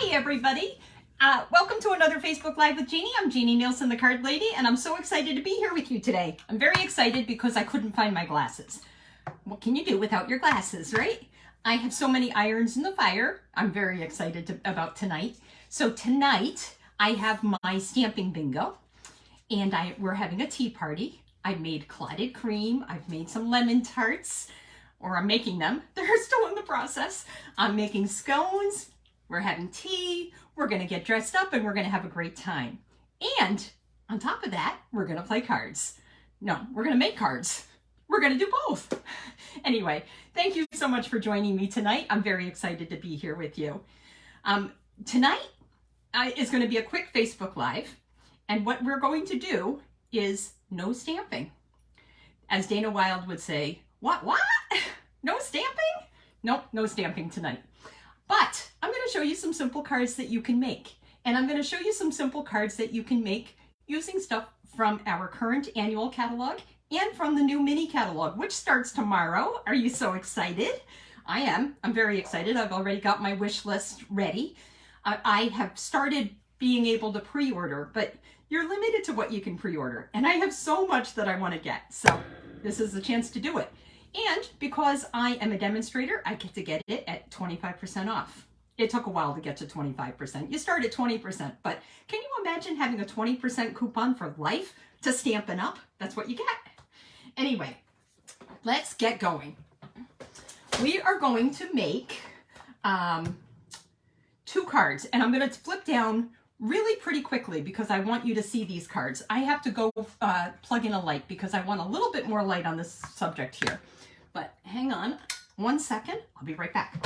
Hi everybody. Welcome to another Facebook Live with Jeannie. I'm Jeannie Nielsen, the card lady, and I'm so excited to be here with you today. I'm very excited because I couldn't find my glasses. What can you do without your glasses, right? I have so many irons in the fire. I'm very excited about tonight. So tonight I have my stamping bingo, and we're having a tea party. I made clotted cream. I've made some lemon tarts, or I'm making them. They're still in the process. I'm making scones. We're having tea, we're gonna get dressed up, and we're gonna have a great time. And on top of that, we're gonna play cards. No, we're gonna make cards. We're gonna do both. Anyway, thank you so much for joining me tonight. I'm very excited to be here with you. Tonight is gonna be a quick Facebook Live, and what we're going to do is no stamping. As Dana Wilde would say, what? No stamping? Nope, no stamping tonight. But I'm going to show you some simple cards that you can make. And I'm going to show you some simple cards that you can make using stuff from our current annual catalog and from the new mini catalog, which starts tomorrow. Are you so excited? I am. I'm very excited. I've already got my wish list ready. I have started being able to pre-order, but you're limited to what you can pre-order. And I have so much that I want to get. So this is the chance to do it. And because I am a demonstrator, I get to get it at 25% off. It took a while to get to 25%. You start at 20%, but can you imagine having a 20% coupon for life to Stampin' Up? That's what you get. Anyway, let's get going. We are going to make 2 cards, and I'm going to flip down really pretty quickly because I want you to see these cards. I have to go plug in a light because I want a little bit more light on this subject here. But hang on 1 second. I'll be right back.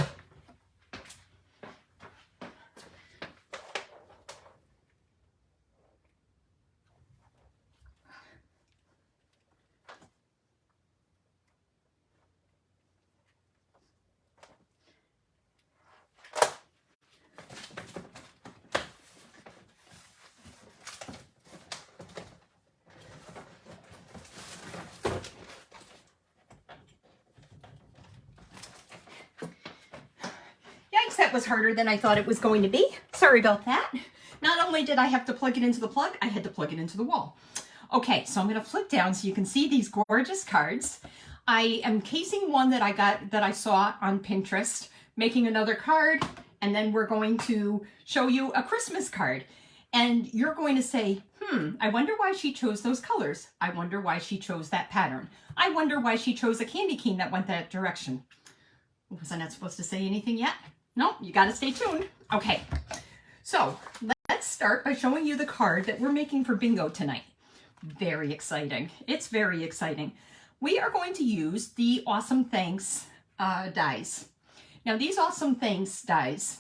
That was harder than I thought it was going to be. Sorry about that. Not only did I have to plug it into the plug, I had to plug it into the wall. Okay, so I'm going to flip down so you can see these gorgeous cards. I am casing one that I saw on Pinterest, making another card, and then we're going to show you a Christmas card. And you're going to say, I wonder why she chose those colors. I wonder why she chose that pattern. I wonder why she chose a candy cane that went that direction. Was I not supposed to say anything yet? No, you got to stay tuned. Okay, so let's start by showing you the card that we're making for bingo tonight. Very exciting. It's very exciting. We are going to use the Awesome Thanks dies. Now, these Awesome Thanks dies,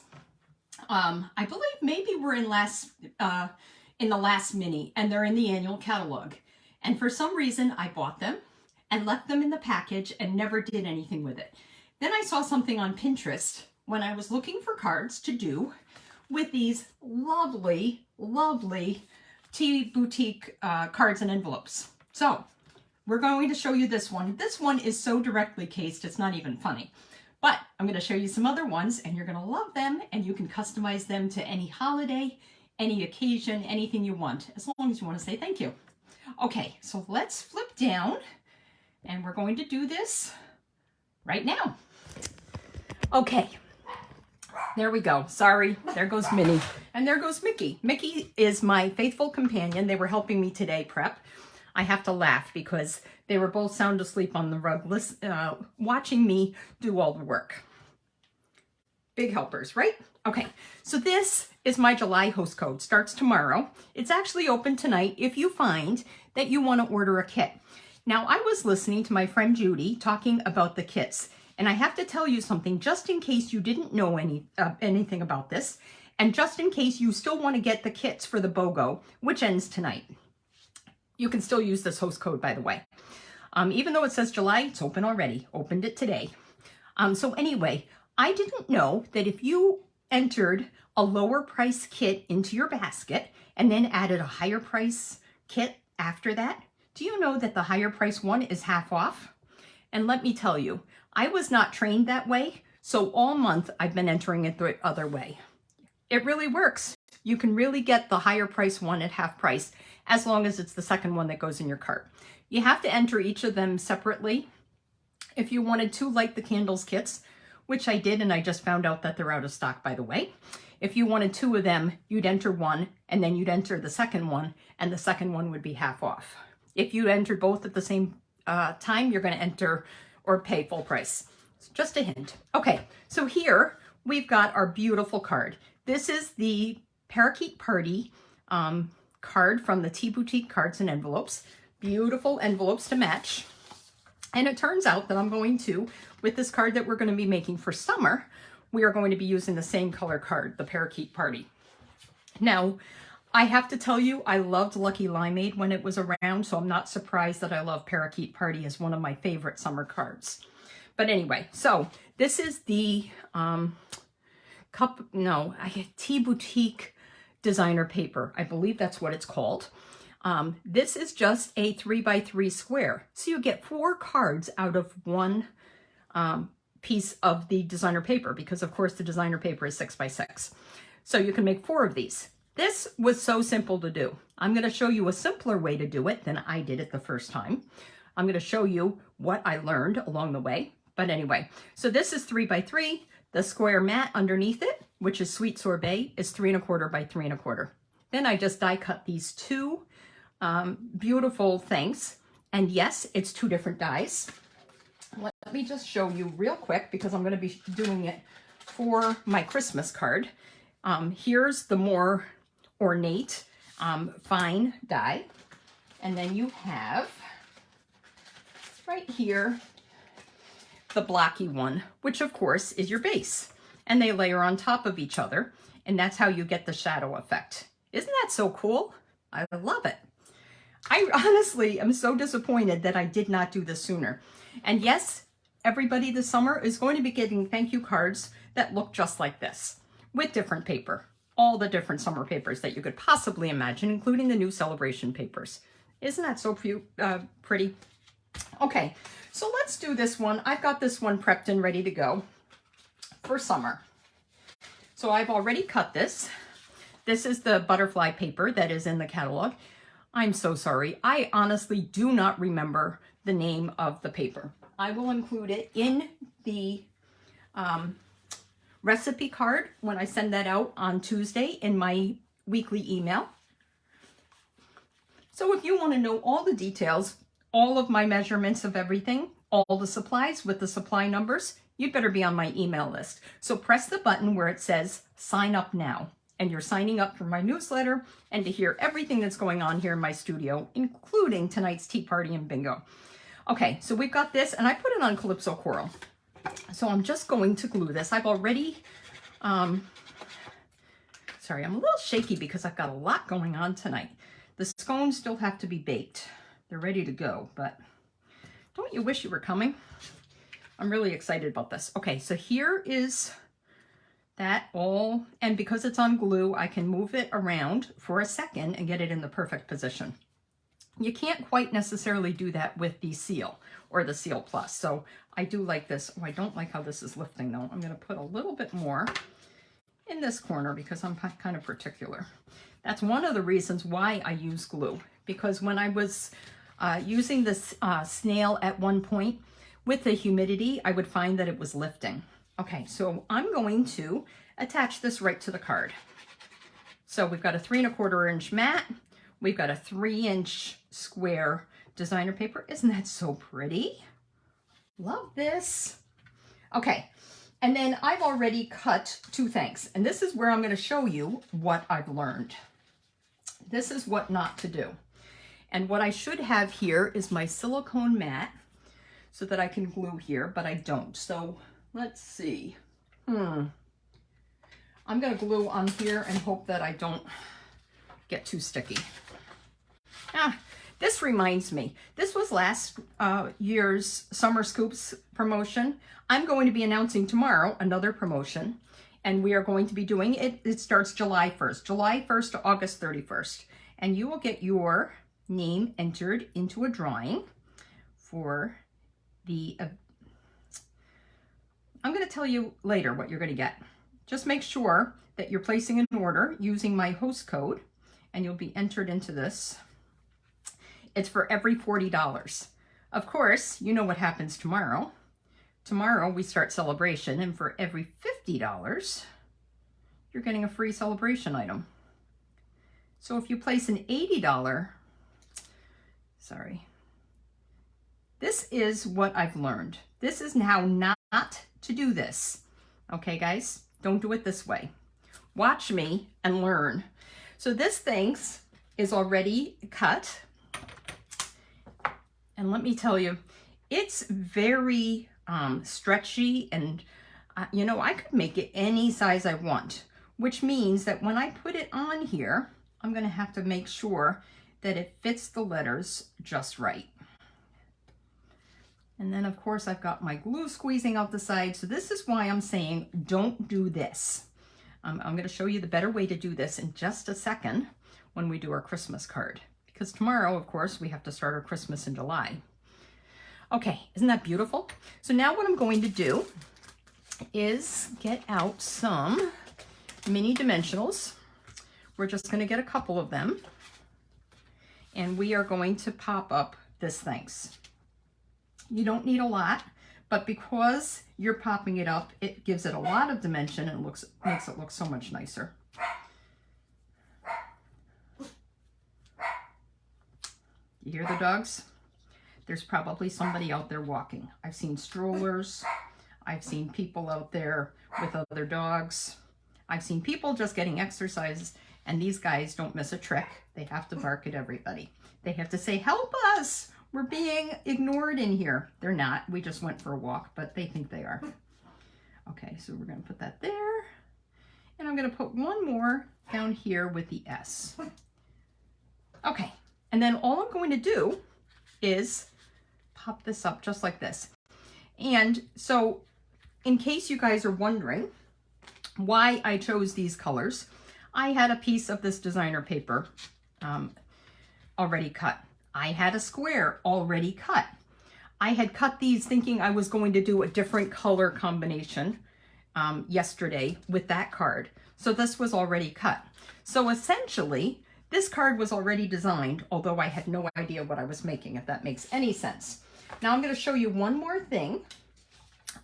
I believe maybe were in the last mini, and they're in the annual catalog. And for some reason, I bought them and left them in the package and never did anything with it. Then I saw something on Pinterest when I was looking for cards to do with these lovely, lovely tea boutique cards and envelopes. So we're going to show you this one. This one is so directly cased, it's not even funny. But I'm going to show you some other ones, and you're going to love them, and you can customize them to any holiday, any occasion, anything you want, as long as you want to say thank you. Okay, so let's flip down, and we're going to do this right now. Okay. There we go. Sorry, there goes Minnie. And there goes Mickey. Mickey is my faithful companion. They were helping me today prep. I have to laugh because they were both sound asleep on the rug, watching me do all the work. Big helpers, right? Okay, so this is my July host code. Starts tomorrow. It's actually open tonight if you find that you want to order a kit. Now, I was listening to my friend Judy talking about the kits. And I have to tell you something, just in case you didn't know anything about this, and just in case you still want to get the kits for the BOGO, which ends tonight. You can still use this host code, by the way. Even though it says July, it's open already. Opened it today. So anyway, I didn't know that if you entered a lower price kit into your basket and then added a higher price kit after that, do you know that the higher price one is half off? And let me tell you, I was not trained that way, so all month I've been entering it the other way. it really works. You can really get the higher price one at half price as long as it's the second one that goes in your cart. You have to enter each of them separately. If you wanted to, like the candles kits, which I did, and I just found out that they're out of stock, by the way. If you wanted 2 of them, you'd enter one, and then you'd enter the second one, and the second one would be half off. If you entered both at the same time, you're going to enter or pay full price. Just a hint. Okay, so here we've got our beautiful card. This is the Parakeet Party card from the Tea Boutique Cards and Envelopes. Beautiful envelopes to match. And it turns out that I'm going to, with this card that we're going to be making for summer, we are going to be using the same color card, the Parakeet Party. Now, I have to tell you, I loved Lucky Limeade when it was around, so I'm not surprised that I love Parakeet Party as one of my favorite summer cards. But anyway, so this is the Tea Boutique designer paper. I believe that's what it's called. This is just a 3x3 square. So you get 4 cards out of one piece of the designer paper, because of course the designer paper is 6x6. So you can make 4 of these. This was so simple to do. I'm going to show you a simpler way to do it than I did it the first time. I'm going to show you what I learned along the way. But anyway, so this is 3x3. The square mat underneath it, which is Sweet Sorbet, is 3 1/4 by 3 1/4. Then I just die cut these 2 beautiful things. And yes, it's 2 different dies. Let me just show you real quick, because I'm going to be doing it for my Christmas card. Here's the more ornate fine die. And then you have right here the blocky one, which of course is your base. And they layer on top of each other, and that's how you get the shadow effect. Isn't that so cool? I love it. I honestly am so disappointed that I did not do this sooner. And yes, everybody this summer is going to be getting thank you cards that look just like this, with different paper. All the different summer papers that you could possibly imagine, including the new celebration papers. Isn't that so pretty? Okay, so let's do this one. I've got this one prepped and ready to go for summer. So I've already cut this. This is the butterfly paper that is in the catalog. I'm so sorry. I honestly do not remember the name of the paper. I will include it in the recipe card when I send that out on Tuesday in my weekly email. So if you want to know all the details, all of my measurements of everything, all the supplies with the supply numbers, you'd better be on my email list. So press the button where it says sign up now. And you're signing up for my newsletter and to hear everything that's going on here in my studio, including tonight's tea party and bingo. Okay, so we've got this, and I put it on Calypso Coral. So I'm just going to glue this. I've already, sorry, I'm a little shaky because I've got a lot going on tonight. The scones still have to be baked. They're ready to go, but don't you wish you were coming? I'm really excited about this. Okay, so here is that all, and because it's on glue, I can move it around for a second and get it in the perfect position. You can't quite necessarily do that with the seal or the Seal Plus. So I do like this. Oh, I don't like how this is lifting though. I'm going to put a little bit more in this corner because I'm kind of particular. That's one of the reasons why I use glue, because when I was using this snail at one point with the humidity, I would find that it was lifting. Okay, so I'm going to attach this right to the card. So we've got a 3 1/4 inch mat. We've got a 3-inch square designer paper. Isn't that so pretty? Love this. Okay, and then I've already cut 2 things. And this is where I'm going to show you what I've learned. This is what not to do. And what I should have here is my silicone mat so that I can glue here, but I don't. So let's see. I'm going to glue on here and hope that I don't get too sticky. This reminds me. This was last year's Summer Scoops promotion. I'm going to be announcing tomorrow another promotion, and we are going to be doing it. It starts July 1st. July 1st to August 31st. And you will get your name entered into a drawing for the I'm going to tell you later what you're going to get. just make sure that you're placing an order using my host code, and you'll be entered into this. It's for every $40. Of course, you know what happens tomorrow. Tomorrow we start celebration, and for every $50, you're getting a free celebration item. So if you place an $80, this is what I've learned. This is how not to do this. Okay, guys, don't do it this way. Watch me and learn. So this thing is already cut. And let me tell you, it's very stretchy, and you know, I could make it any size I want, which means that when I put it on here, I'm going to have to make sure that it fits the letters just right. And then of course I've got my glue squeezing out the side. So this is why I'm saying don't do this. I'm going to show you the better way to do this in just a second when we do our Christmas card. Because tomorrow, of course, we have to start our Christmas in July. Okay, isn't that beautiful? So now what I'm going to do is get out some mini dimensionals. We're just going to get a couple of them. And we are going to pop up this things. You don't need a lot, but because you're popping it up, it gives it a lot of dimension and makes it look so much nicer. You hear the dogs? There's probably somebody out there walking. I've seen strollers. I've seen people out there with other dogs. I've seen people just getting exercise, and these guys don't miss a trick. They have to bark at everybody. They have to say, help us. We're being ignored in here. They're not. We just went for a walk, but they think they are. Okay, so we're going to put that there. And I'm going to put one more down here with the S. Okay, and then all I'm going to do is pop this up just like this. And so in case you guys are wondering why I chose these colors, I had a piece of this designer paper already cut. I had a square already cut. I had cut these thinking I was going to do a different color combination yesterday with that card. So this was already cut. So essentially, this card was already designed, although I had no idea what I was making, if that makes any sense. Now I'm going to show you one more thing.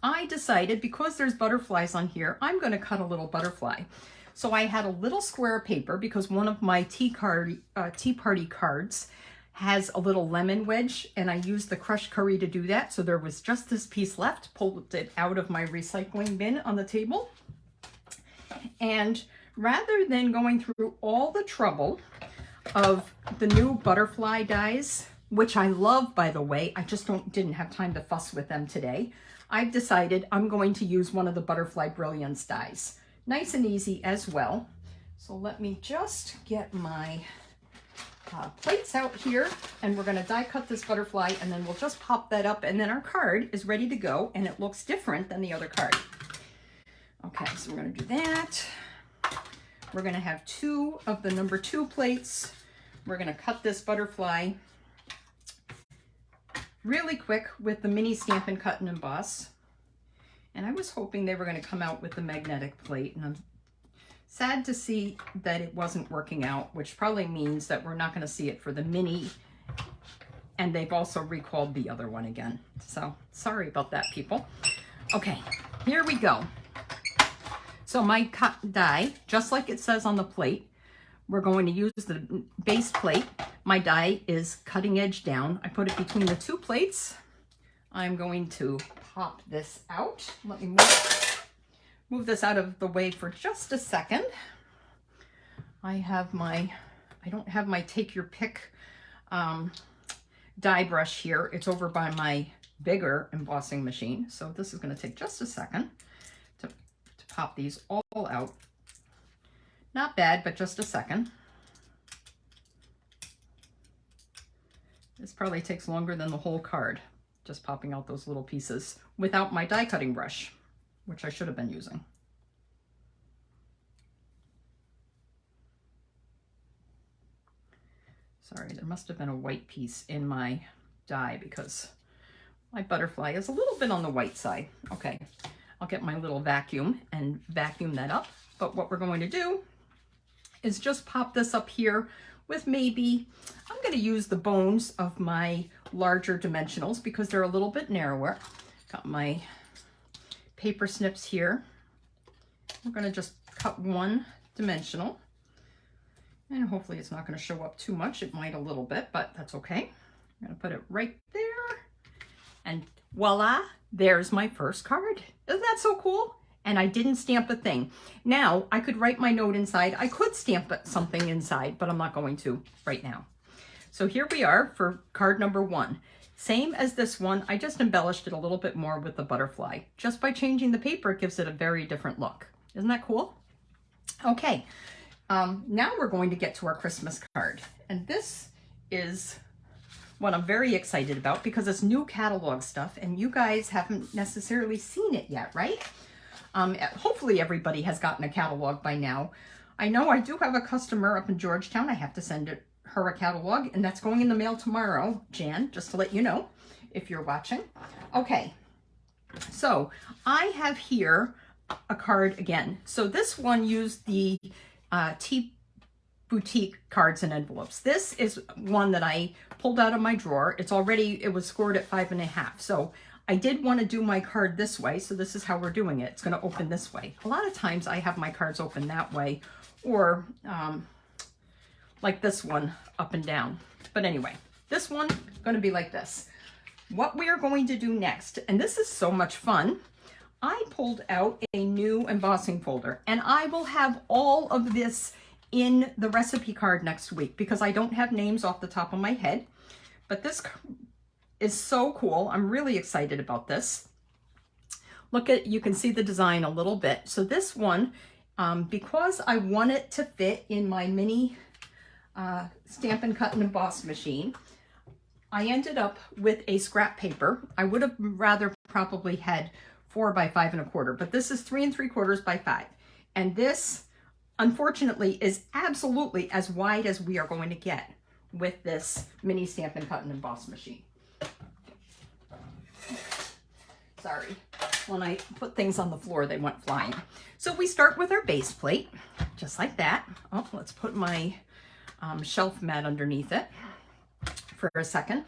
I decided, because there's butterflies on here, I'm going to cut a little butterfly. So I had a little square paper because one of my tea party cards has a little lemon wedge, and I used the crushed curry to do that. So there was just this piece left, pulled it out of my recycling bin on the table. And rather than going through all the trouble of the new butterfly dies, which I love, by the way, I just didn't have time to fuss with them today, I've decided I'm going to use one of the Butterfly Brilliance dies. Nice and easy as well. So let me just get my plates out here, and we're going to die cut this butterfly, and then we'll just pop that up, and then our card is ready to go, and it looks different than the other card. Okay, so we're going to do that. We're going to have 2 of the number 2 plates. We're going to cut this butterfly really quick with the mini Stampin' Cut and Emboss. And I was hoping they were going to come out with the magnetic plate, and I'm sad to see that it wasn't working out, which probably means that we're not going to see it for the mini, and they've also recalled the other one again. So sorry about that, people. Okay, here we go. So my cut die, just like it says on the plate, we're going to use the base plate. My die is cutting edge down. I put it between the 2 plates. I'm going to pop this out. Let me move this out of the way for just a second. I don't have my take your pick die brush here. It's over by my bigger embossing machine. So this is going to take just a second to pop these all out. Not bad, but just a second. This probably takes longer than the whole card, just popping out those little pieces without my die cutting brush, which I should have been using. Sorry, there must have been a white piece in my die because my butterfly is a little bit on the white side. Okay, I'll get my little vacuum and vacuum that up. But what we're going to do is just pop this up here with maybe, I'm going to use the bones of my larger dimensionals because they're a little bit narrower. Got my paper snips here. We're going to just cut one dimensional. And hopefully it's not going to show up too much. It might a little bit, but that's okay. I'm going to put it right there. And voila, there's my first card. Isn't that so cool? And I didn't stamp a thing. Now, I could write my note inside. I could stamp something inside, but I'm not going to right now. So here we are for card number 1. Same as this one, I just embellished it a little bit more with the butterfly. Just by changing the paper, it gives it a very different look. Isn't that cool? Okay, now we're going to get to our Christmas card. And this is what I'm very excited about because it's new catalog stuff and you guys haven't necessarily seen it yet, right? Hopefully everybody has gotten a catalog by now. I know I do have a customer up in Georgetown. I have to send her a catalog and that's going in the mail tomorrow, Jan, just to let you know if you're watching. Okay, so I have here a card again. So this one used the Tea Boutique cards and envelopes. This is one that I pulled out of my drawer. It was scored at 5.5. So I did want to do my card this way. So this is how we're doing it. It's going to open this way. A lot of times I have my cards open that way or like this one up and down. But anyway, this one going to be like this. What we are going to do next, and this is so much fun, I pulled out a new embossing folder and I will have all of this in the recipe card next week because I don't have names off the top of my head, but this is so cool. I'm really excited about this. Look at, you can see the design a little bit. So this one, because I want it to fit in my mini Stampin' Cut and Emboss machine, I ended up with a scrap paper. I would have rather probably had 4 by 5 1/4, but this is 3 3/4 by 5. And this, unfortunately, is absolutely as wide as we are going to get with this mini Stampin' Cut and Emboss machine. Sorry, when I put things on the floor, they went flying. So we start with our base plate, just like that. Oh, let's put my shelf mat underneath it for a second.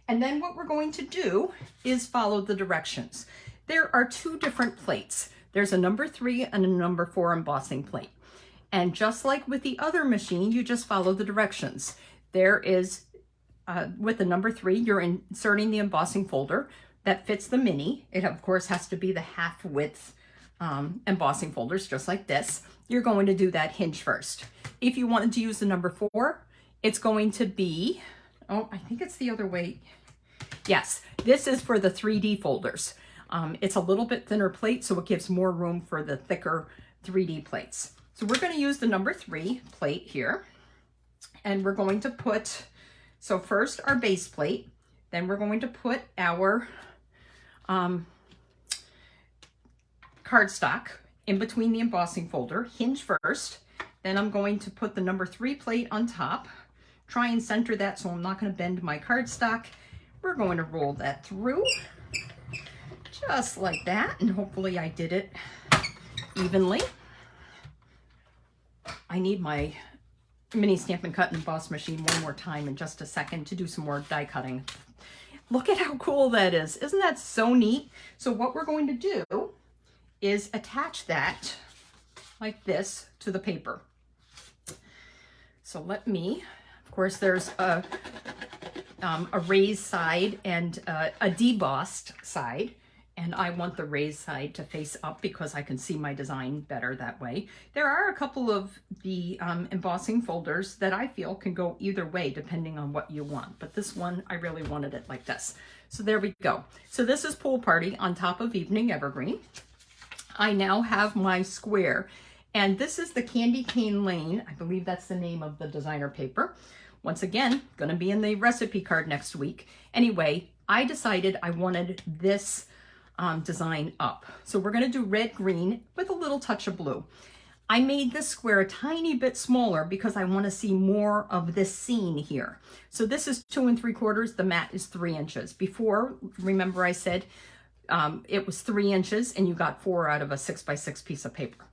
And then what we're going to do is follow the directions. There are 2 different plates. There's a number 3 and a number 4 embossing plate. And just like with the other machine, you just follow the directions. There is, with the number 3, you're inserting the embossing folder that fits the mini. It of course has to be the half width embossing folders, just like this. You're going to do that hinge first. If you wanted to use the number 4, it's going to be, oh, I think it's the other way. Yes, this is for the 3D folders. It's a little bit thinner plate, so it gives more room for the thicker 3D plates. So we're going to use the number 3 plate here. And we're going to put, so first our base plate, then we're going to put our cardstock in between the embossing folder, hinge first. Then I'm going to put the number 3 plate on top, try and center that so I'm not going to bend my cardstock. We're going to roll that through. Just like that, and hopefully I did it evenly. I need my mini Stampin' Cut and Emboss machine one more time in just a second to do some more die cutting. Look at how cool that is. Isn't that so neat? So what we're going to do is attach that like this to the paper. So let me, of course, there's a raised side and a debossed side. And I want the raised side to face up because I can see my design better that way. There are a couple of the embossing folders that I feel can go either way depending on what you want. But this one, I really wanted it like this. So there we go. So this is Pool Party on top of Evening Evergreen. I now have my square. And this is the Candy Cane Lane. I believe that's the name of the designer paper. Once again, going to be in the recipe card next week. Anyway, I decided I wanted this design up. So we're going to do red, green with a little touch of blue. I made this square a tiny bit smaller because I want to see more of this scene here. So this is 2 3/4. The mat is 3 inches. Before, remember I said it was 3 inches and you got 4 out of a 6x6 piece of paper.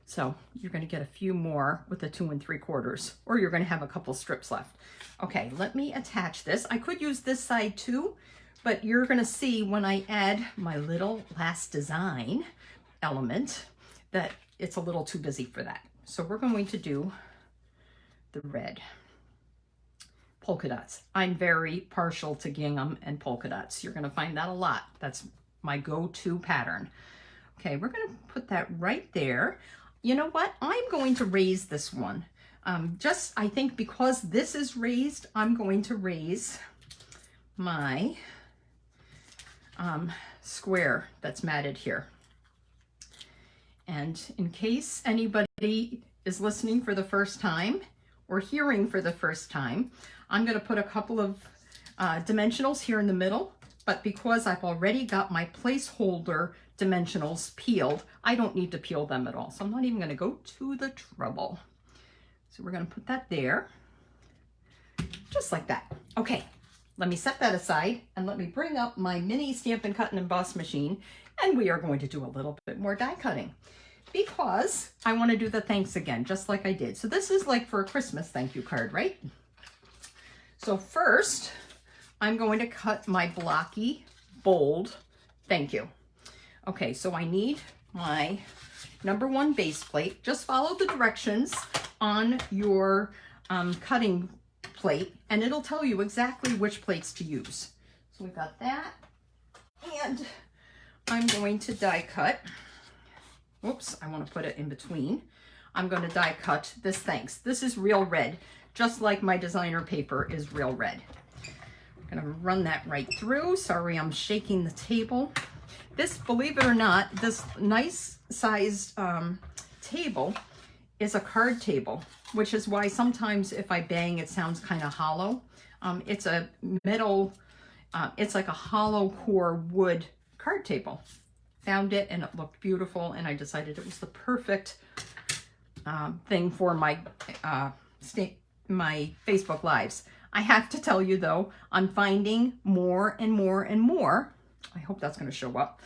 So you're going to get a few more with the 2 3/4, or you're going to have a couple strips left. Okay, let me attach this. I could use this side too, but you're going to see when I add my little last design element that it's a little too busy for that. So we're going to do the red polka dots. I'm very partial to gingham and polka dots. You're going to find that a lot. That's my go-to pattern. Okay, we're going to put that right there. You know what? I'm going to raise this one. I think because this is raised, I'm going to raise my square that's matted here. And in case anybody is listening for the first time or hearing for the first time, I'm going to put a couple of dimensionals here in the middle, but because I've already got my placeholder dimensionals peeled, I don't need to peel them at all. So I'm not even going to go to the trouble. So we're going to put that there, just like that. Okay, let me set that aside and let me bring up my mini Stampin' Cut and Emboss machine, and we are going to do a little bit more die cutting because I want to do the thanks again, just like I did. So this is like for a Christmas thank you card, right? So first, I'm going to cut my blocky, bold thank you. Okay, so I need my #1 base plate. Just follow the directions on your cutting plate, and it'll tell you exactly which plates to use. So we've got that, and I'm going to die cut. Oops, I want to put it in between. I'm going to die cut this thanks. This is real red, just like my designer paper is real red. I'm going to run that right through. Sorry, I'm shaking the table. This, believe it or not, this nice sized table is a card table, which is why sometimes if I bang, it sounds kind of hollow. It's a metal, it's like a hollow core wood card table. Found it and it looked beautiful, and I decided it was the perfect thing for my my Facebook Lives. I have to tell you though, I'm finding more and more and more, I hope that's going to show up,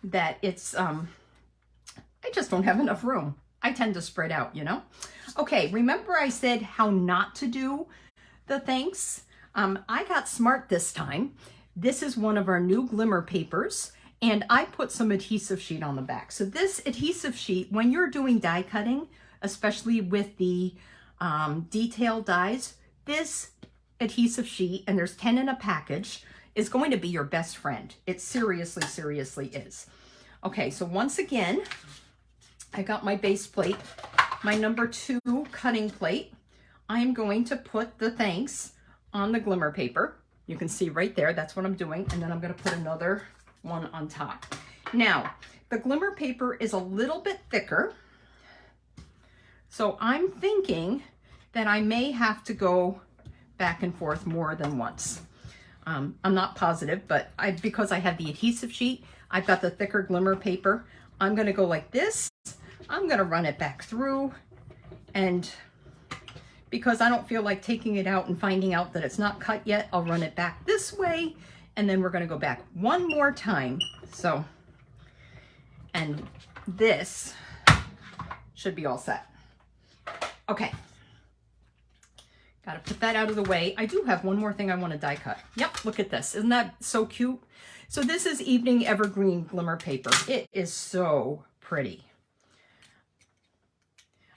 that it's, I just don't have enough room. I tend to spread out, you know? Okay, remember I said how not to do the thanks? I got smart this time. This is one of our new glimmer papers, and I put some adhesive sheet on the back. So this adhesive sheet, when you're doing die cutting, especially with the detail dies, this adhesive sheet, and there's 10 in a package, is going to be your best friend. It seriously, seriously is. Okay, so once again, I got my base plate, my #2 cutting plate. I'm going to put the thanks on the glimmer paper. You can see right there, that's what I'm doing. And then I'm going to put another one on top. Now, the glimmer paper is a little bit thicker. So I'm thinking that I may have to go back and forth more than once. I'm not positive, but because I have the adhesive sheet, I've got the thicker glimmer paper. I'm going to go like this. I'm going to run it back through, and because I don't feel like taking it out and finding out that it's not cut yet, I'll run it back this way, and then we're going to go back one more time. So, and this should be all set. Okay. Got to put that out of the way. I do have one more thing I want to die cut. Yep, look at this. Isn't that so cute? So this is Evening Evergreen Glimmer Paper. It is so pretty.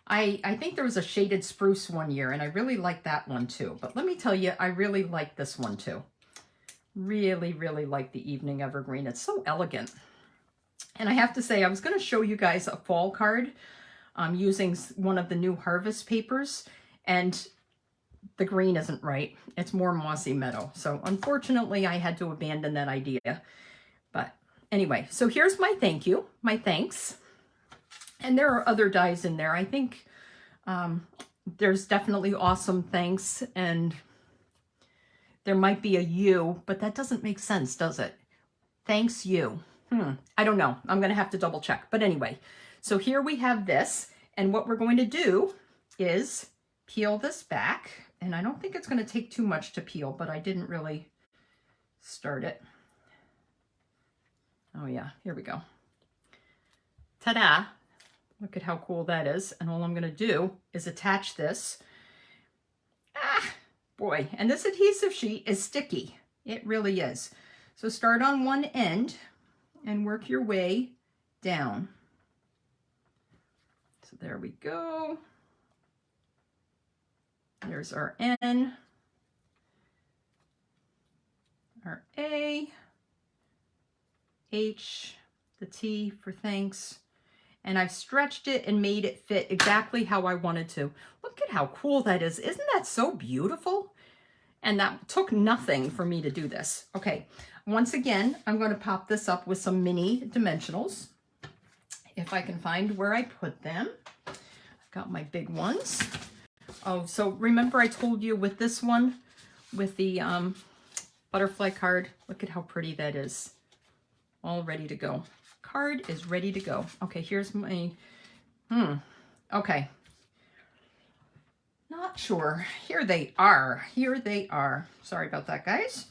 I think there was a shaded spruce one year, and I really like that one too. But let me tell you, I really like this one too. Really, really like the Evening Evergreen. It's so elegant. And I have to say, I was going to show you guys a fall card using one of the new Harvest papers, and the green isn't right. It's more mossy meadow. So unfortunately, I had to abandon that idea. But anyway, so here's my thank you, my thanks. And there are other dies in there. I think there's definitely awesome thanks, and there might be a you, but that doesn't make sense, does it? Thanks you. I don't know. I'm going to have to double check. But anyway, so here we have this, and what we're going to do is peel this back. And I don't think it's going to take too much to peel, but I didn't really start it. Oh yeah, here we go. Ta-da! Look at how cool that is. And all I'm going to do is attach this. Ah, boy. And this adhesive sheet is sticky. It really is. So start on one end and work your way down. So there we go. There's our N, our A, H, the T for thanks. And I've stretched it and made it fit exactly how I wanted to. Look at how cool that is. Isn't that so beautiful? And that took nothing for me to do this. Okay, once again, I'm going to pop this up with some mini dimensionals. If I can find where I put them. I've got my big ones. Oh, so remember I told you with this one, with the butterfly card, look at how pretty that is. All ready to go. Card is ready to go. Okay, here's my, okay. Not sure. Here they are. Here they are. Sorry about that, guys.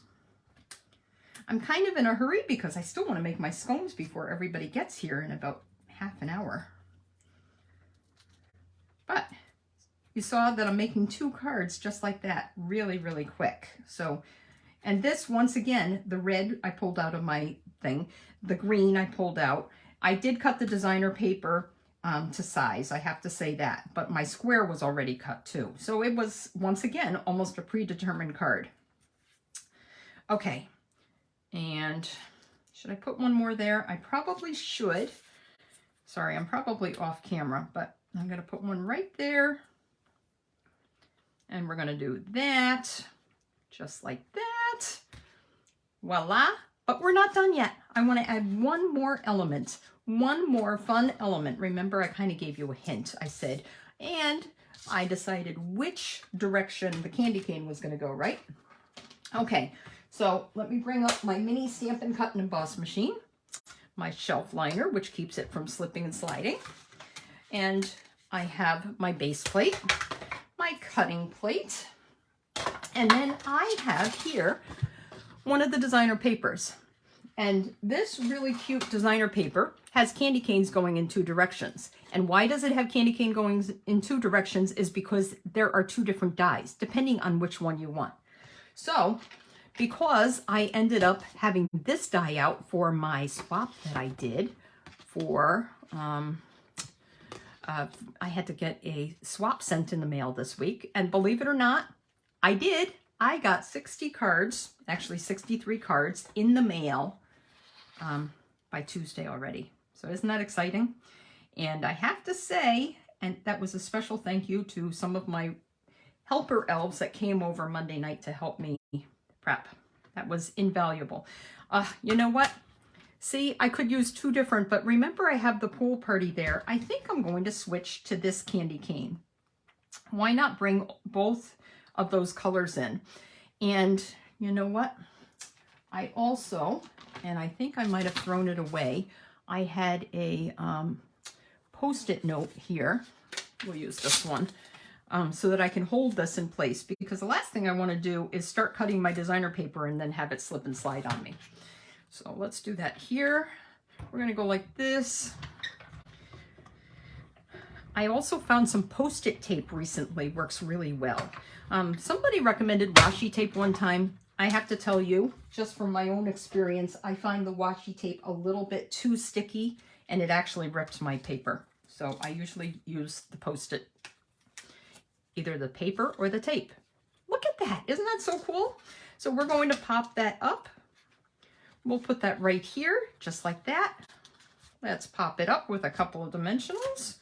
I'm kind of in a hurry because I still want to make my scones before everybody gets here in about half an hour. But you saw that I'm making 2 cards just like that, really, really quick. So, and this, once again, the red I pulled out of my thing, the green I pulled out. I did cut the designer paper to size, I have to say that, but my square was already cut too. So it was, once again, almost a predetermined card. Okay, and should I put one more there? I probably should. Sorry, I'm probably off camera, but I'm going to put one right there. And we're going to do that, just like that. Voila. But we're not done yet. I want to add one more element, one more fun element. Remember, I kind of gave you a hint. I said, and I decided which direction the candy cane was going to go, right? Okay, so let me bring up my mini Stampin' Cut Emboss Machine, my shelf liner, which keeps it from slipping and sliding. And I have my base plate, my cutting plate, and then I have here one of the designer papers. And this really cute designer paper has candy canes going in 2 directions. And why does it have candy cane going in 2 directions is because there are 2 different dies, depending on which one you want. So, because I ended up having this die out for my swap that I did for, I had to get a swap sent in the mail this week. And believe it or not, I did. I got 60 cards, actually 63 cards in the mail by Tuesday already. So isn't that exciting? And I have to say, and that was a special thank you to some of my helper elves that came over Monday night to help me prep. That was invaluable. You know what? See, I could use 2 different, but remember I have the pool party there. I think I'm going to switch to this candy cane. Why not bring both of those colors in? And you know what? I also, and I think I might have thrown it away, I had a Post-it note here. We'll use this one so that I can hold this in place, because the last thing I want to do is start cutting my designer paper and then have it slip and slide on me. So let's do that here. We're going to go like this. I also found some Post-it tape recently, works really well. Somebody recommended washi tape one time. I have to tell you, just from my own experience, I find the washi tape a little bit too sticky and it actually rips my paper. So I usually use the Post-it, either the paper or the tape. Look at that, isn't that so cool? So we're going to pop that up. We'll put that right here, just like that. Let's pop it up with a couple of dimensionals.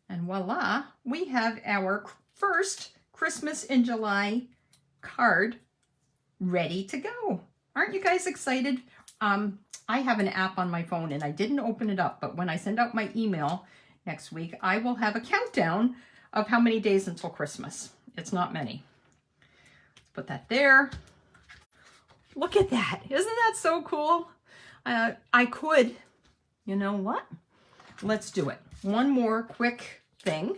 And voila, we have our first Christmas in July card ready to go. Aren't you guys excited? I have an app on my phone and I didn't open it up, but when I send out my email next week, I will have a countdown of how many days until Christmas. It's not many. Let's put that there. Look at that. Isn't that so cool? I could, you know what? Let's do it. One more quick thing.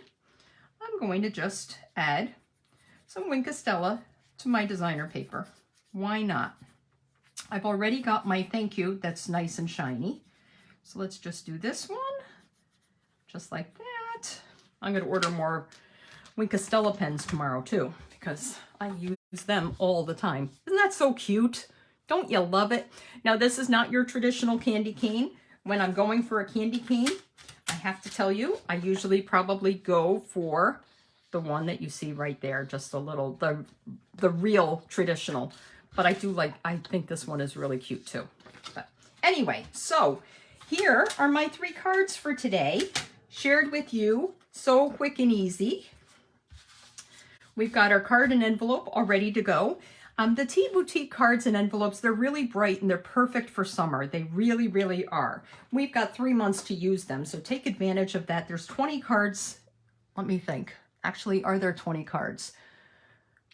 I'm going to just add some Wink of Stella to my designer paper. Why not? I've already got my thank you that's nice and shiny. So let's just do this one, just like that. I'm going to order more Winkostella pens tomorrow too, because I use them all the time. Isn't that so cute? Don't you love it? Now, this is not your traditional candy cane. When I'm going for a candy cane, I have to tell you, I usually probably go for the one that you see right there, just a little, the real traditional. But I think this one is really cute too. But anyway, so here are my 3 cards for today, shared with you, so quick and easy. We've got our card and envelope all ready to go. The Tea Boutique cards and envelopes, they're really bright and they're perfect for summer. They really, really are. We've got 3 months to use them, so take advantage of that. There's 20 cards. Let me think. Actually, are there 20 cards?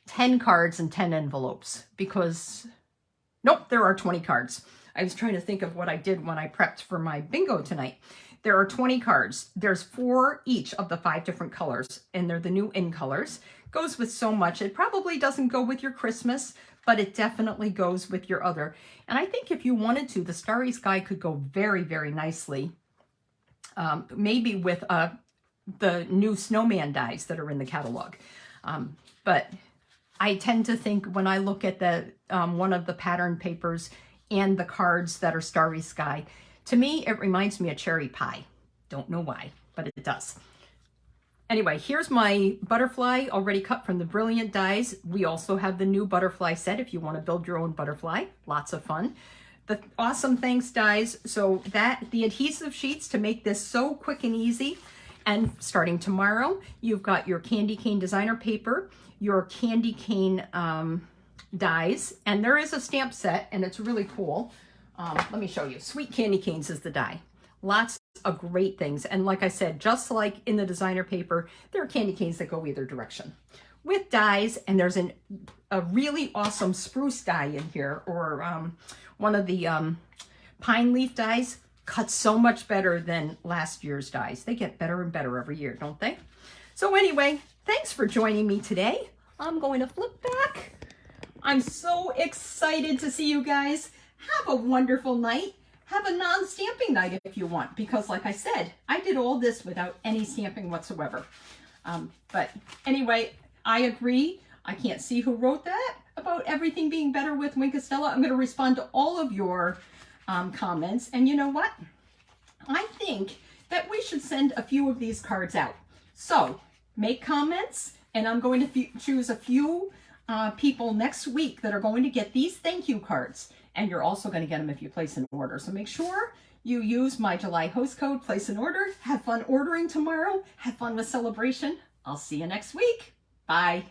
10 cards and 10 envelopes, because, nope, there are 20 cards. I was trying to think of what I did when I prepped for my bingo tonight. There are 20 cards. There's 4 each of the 5 different colors, and they're the new in colors. Goes with so much. It probably doesn't go with your Christmas, but it definitely goes with your other. And I think if you wanted to, the Starry Sky could go very, very nicely. Maybe with the new snowman dies that are in the catalog. But I tend to think when I look at the one of the pattern papers and the cards that are Starry Sky, to me, it reminds me of cherry pie. Don't know why, but it does. Anyway, here's my butterfly already cut from the Brilliant dies. We also have the new butterfly set if you want to build your own butterfly. Lots of fun. The Awesome Thanks dies. So the adhesive sheets to make this so quick and easy. And starting tomorrow, you've got your candy cane designer paper, your candy cane dies, and there is a stamp set, and it's really cool. Let me show you. Sweet Candy Canes is the die. Lots of great things. And like I said, just like in the designer paper, there are candy canes that go either direction. With dies, and there's a really awesome spruce die in here, or one of the pine leaf dies. Cut so much better than last year's dies. They get better and better every year, don't they? So anyway, thanks for joining me today. I'm going to flip back. I'm so excited to see you guys. Have a wonderful night. Have a non-stamping night if you want, because like I said, I did all this without any stamping whatsoever. But anyway, I agree. I can't see who wrote that about everything being better with Winkostella. I'm going to respond to all of your comments. And you know what? I think that we should send a few of these cards out. So make comments, and I'm going to choose a few people next week that are going to get these thank you cards. And you're also going to get them if you place an order. So make sure you use my July host code, place an order. Have fun ordering tomorrow. Have fun with celebration. I'll see you next week. Bye.